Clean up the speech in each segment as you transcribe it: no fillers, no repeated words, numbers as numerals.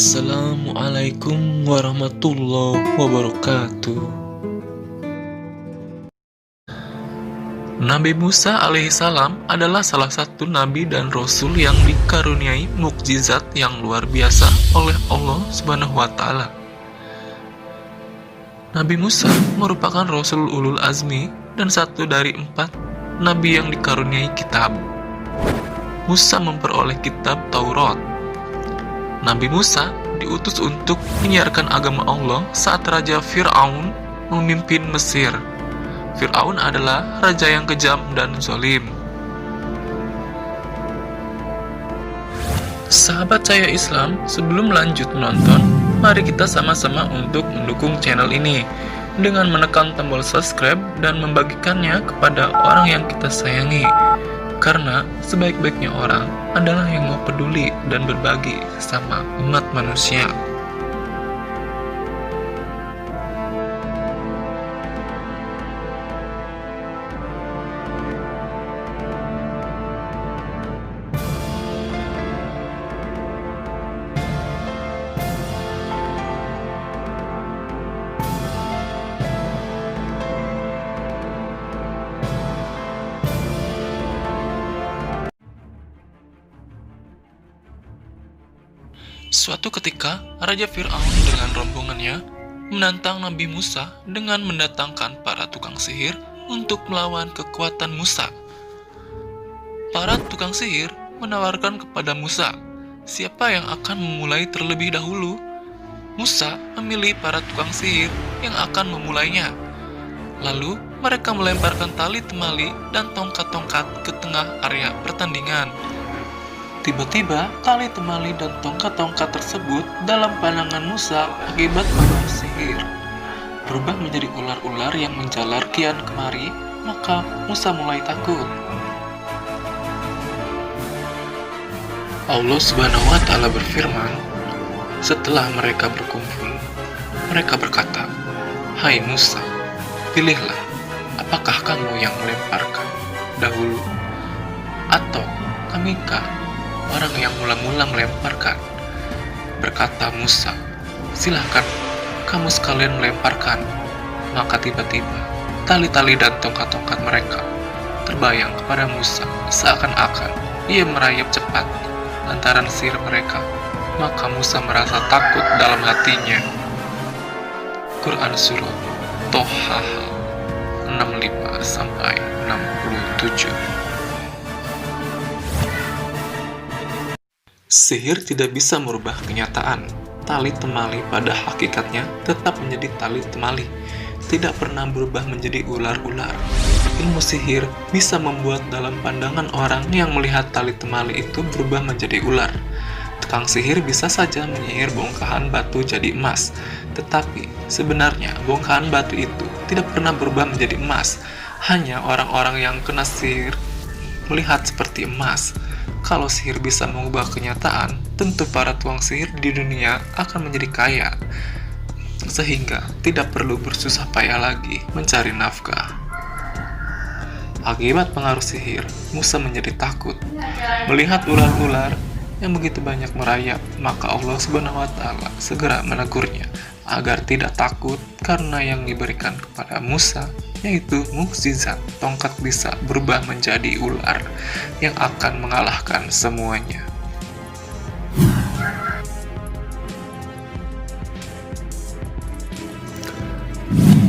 Assalamualaikum warahmatullahi wabarakatuh. Nabi Musa alaihissalam adalah salah satu nabi dan rasul yang dikaruniai mukjizat yang luar biasa oleh Allah Subhanahu wa Ta'ala. Nabi Musa merupakan rasul ulul azmi dan satu dari 4 nabi yang dikaruniai kitab. Musa memperoleh kitab Taurat. Nabi Musa diutus untuk menyiarkan agama Allah saat Raja Fir'aun memimpin Mesir. Fir'aun adalah raja yang kejam dan zalim. Sahabat saya Islam, sebelum lanjut menonton, mari kita sama-sama untuk mendukung channel ini dengan menekan tombol subscribe dan membagikannya kepada orang yang kita sayangi. Karena sebaik-baiknya orang adalah yang mau peduli dan berbagi sama umat manusia. Suatu ketika, Raja Fir'aun dengan rombongannya menantang Nabi Musa dengan mendatangkan para tukang sihir untuk melawan kekuatan Musa. Para tukang sihir menawarkan kepada Musa, siapa yang akan memulai terlebih dahulu? Musa memilih para tukang sihir yang akan memulainya. Lalu, mereka melemparkan tali temali dan tongkat-tongkat ke tengah area pertandingan. Tiba-tiba, tali temali dan tongkat-tongkat tersebut dalam pandangan Musa akibat pengaruh sihir berubah menjadi ular-ular yang menjalar kian kemari, maka Musa mulai takut. Allah Subhanahu wa Ta'ala berfirman, setelah mereka berkumpul, mereka berkata, "Hai Musa, pilihlah, apakah kamu yang melemparkan dahulu, atau kamikah orang yang mula-mula melemparkan?" Berkata Musa, "Silahkan, kamu sekalian melemparkan." Maka tiba-tiba, tali-tali dan tongkat-tongkat mereka terbayang kepada Musa seakan-akan ia merayap cepat lantaran sihir mereka. Maka Musa merasa takut dalam hatinya. Quran Surah Toha 65-67. Sihir tidak bisa merubah kenyataan. Tali temali pada hakikatnya tetap menjadi tali temali, tidak pernah berubah menjadi ular-ular. Ilmu sihir bisa membuat dalam pandangan orang yang melihat tali temali itu berubah menjadi ular. Tukang sihir bisa saja menyihir bongkahan batu jadi emas, tetapi sebenarnya bongkahan batu itu tidak pernah berubah menjadi emas. Hanya orang-orang yang kena sihir melihat seperti emas. Kalau sihir bisa mengubah kenyataan, tentu para tukang sihir di dunia akan menjadi kaya, sehingga tidak perlu bersusah payah lagi mencari nafkah. Akibat pengaruh sihir, Musa menjadi takut melihat ular-ular yang begitu banyak merayap, maka Allah Subhanahu wa Ta'ala segera menegurnya agar tidak takut karena yang diberikan kepada Musa yaitu mukjizat tongkat bisa berubah menjadi ular yang akan mengalahkan semuanya.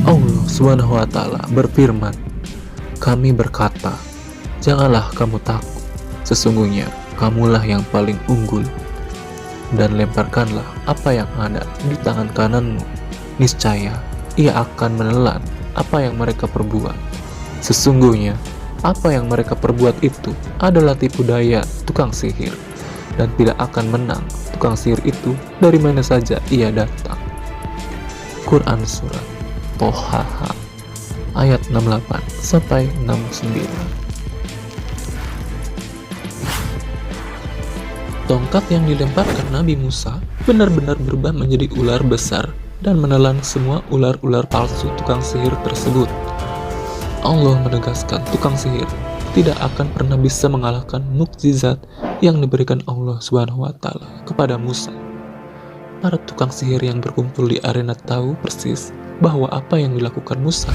Allah Subhanahu wa Ta'ala berfirman, "Kami berkata, janganlah kamu takut, sesungguhnya kamulah yang paling unggul, dan lemparkanlah apa yang ada di tangan kananmu, niscaya ia akan menelan apa yang mereka perbuat. Sesungguhnya apa yang mereka perbuat itu adalah tipu daya tukang sihir, dan tidak akan menang tukang sihir itu dari mana saja ia datang." Quran Surah Toha ayat 68-69. Tongkat yang dilemparkan Nabi Musa benar-benar berubah menjadi ular besar dan menelan semua ular-ular palsu tukang sihir tersebut. Allah menegaskan tukang sihir tidak akan pernah bisa mengalahkan mukjizat yang diberikan Allah Subhanahu wa Ta'ala kepada Musa. para tukang sihir yang berkumpul di arena tahu persis bahwa apa yang dilakukan Musa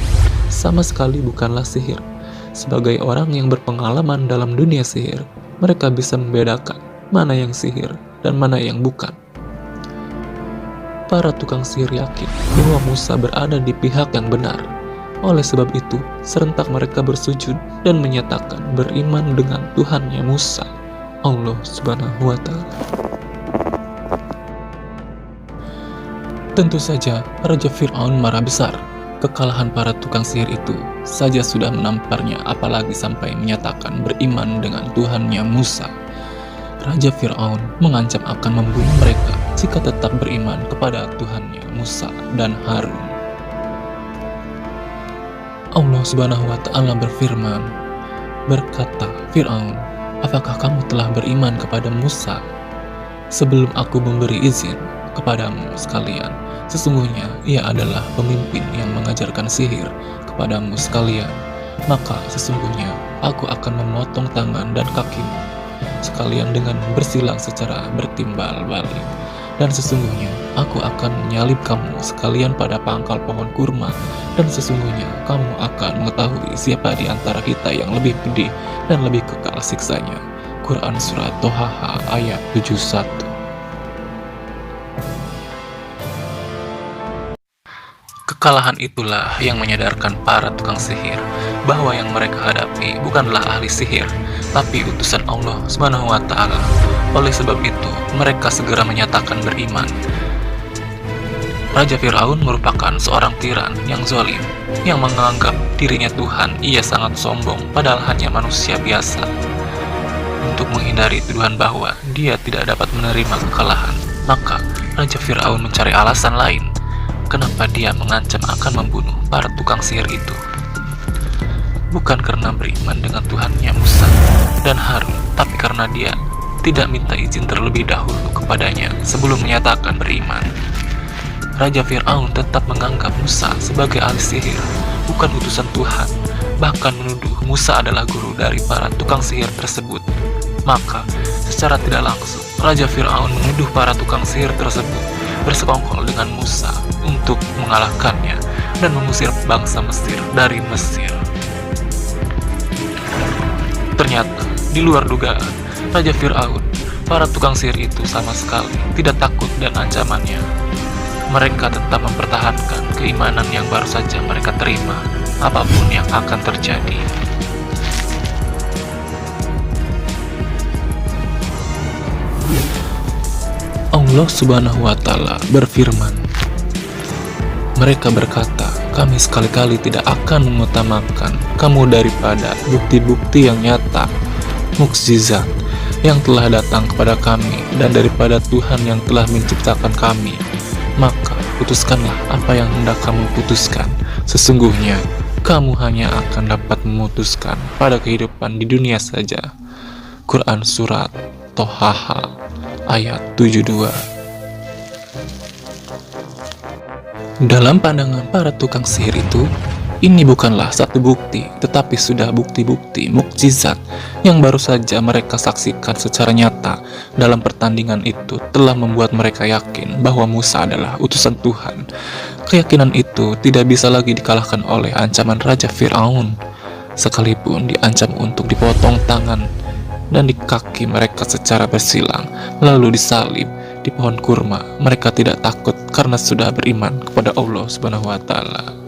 sama sekali bukanlah sihir. Sebagai orang yang berpengalaman dalam dunia sihir, mereka bisa membedakan mana yang sihir dan mana yang bukan. Para tukang sihir yakin bahwa Musa berada di pihak yang benar. Oleh sebab itu, serentak mereka bersujud dan menyatakan beriman dengan Tuhannya Musa, Allah Subhanahu wa Ta'ala. Tentu saja, Raja Fir'aun marah besar. Kekalahan para tukang sihir itu saja sudah menamparnya, apalagi sampai menyatakan beriman dengan Tuhannya Musa. Raja Fir'aun mengancam akan membunuh mereka jika tetap beriman kepada Tuhannya Musa dan Harun. Allah Subhanahu wa Ta'ala berfirman, berkata Fir'aun, apakah kamu telah beriman kepada Musa sebelum aku memberi izin kepadamu sekalian? Sesungguhnya ia adalah pemimpin yang mengajarkan sihir kepadamu sekalian. Maka sesungguhnya aku akan memotong tangan dan kakimu sekalian dengan bersilang secara bertimbal balik. Dan sesungguhnya aku akan menyalib kamu sekalian pada pangkal pohon kurma. Dan sesungguhnya kamu akan mengetahui siapa di antara kita yang lebih pedih dan lebih kekal siksanya. Quran Surat Tohaha ayat 71. Kekalahan itulah yang menyadarkan para tukang sihir bahwa yang mereka hadapi bukanlah ahli sihir, tapi utusan Allah Subhanahu wa Ta'ala. Oleh sebab itu, mereka segera menyatakan beriman. Raja Fir'aun merupakan seorang tiran yang zalim, yang menganggap dirinya Tuhan. Ia sangat sombong, padahal hanya manusia biasa. Untuk menghindari tuduhan bahwa dia tidak dapat menerima kekalahan, maka Raja Fir'aun mencari alasan lain kenapa dia mengancam akan membunuh para tukang sihir itu. Bukan karena beriman dengan Tuhannya Musa dan Harun, tapi karena dia tidak minta izin terlebih dahulu kepadanya sebelum menyatakan beriman. Raja Fir'aun tetap menganggap Musa sebagai ahli sihir, bukan utusan Tuhan, bahkan menuduh Musa adalah guru dari para tukang sihir tersebut. Maka, secara tidak langsung, Raja Fir'aun menuduh para tukang sihir tersebut bersekongkol dengan Musa untuk mengalahkannya dan mengusir bangsa Mesir dari Mesir. Ternyata, di luar dugaan, Raja Fir'aun, para tukang sihir itu sama sekali tidak takut dan ancamannya. Mereka tetap mempertahankan keimanan yang baru saja mereka terima, apapun yang akan terjadi. Allah Subhanahu wa Ta'ala berfirman, mereka berkata, kami sekali-kali tidak akan mengutamakan kamu daripada bukti-bukti yang nyata, mukjizat yang telah datang kepada kami dan daripada Tuhan yang telah menciptakan kami. Maka putuskanlah apa yang hendak kamu putuskan. Sesungguhnya kamu hanya akan dapat memutuskan pada kehidupan di dunia saja. Quran Surat Tohaha ayat 72. Dalam pandangan para tukang sihir itu, ini bukanlah satu bukti, tetapi sudah bukti-bukti mukjizat yang baru saja mereka saksikan secara nyata. Dalam pertandingan itu telah membuat mereka yakin bahwa Musa adalah utusan Tuhan. Keyakinan itu tidak bisa lagi dikalahkan oleh ancaman Raja Fir'aun. Sekalipun diancam untuk dipotong tangan dan di kaki mereka secara bersilang, lalu disalib di pohon kurma, mereka tidak takut karena sudah beriman kepada Allah Subhanahu wa Ta'ala.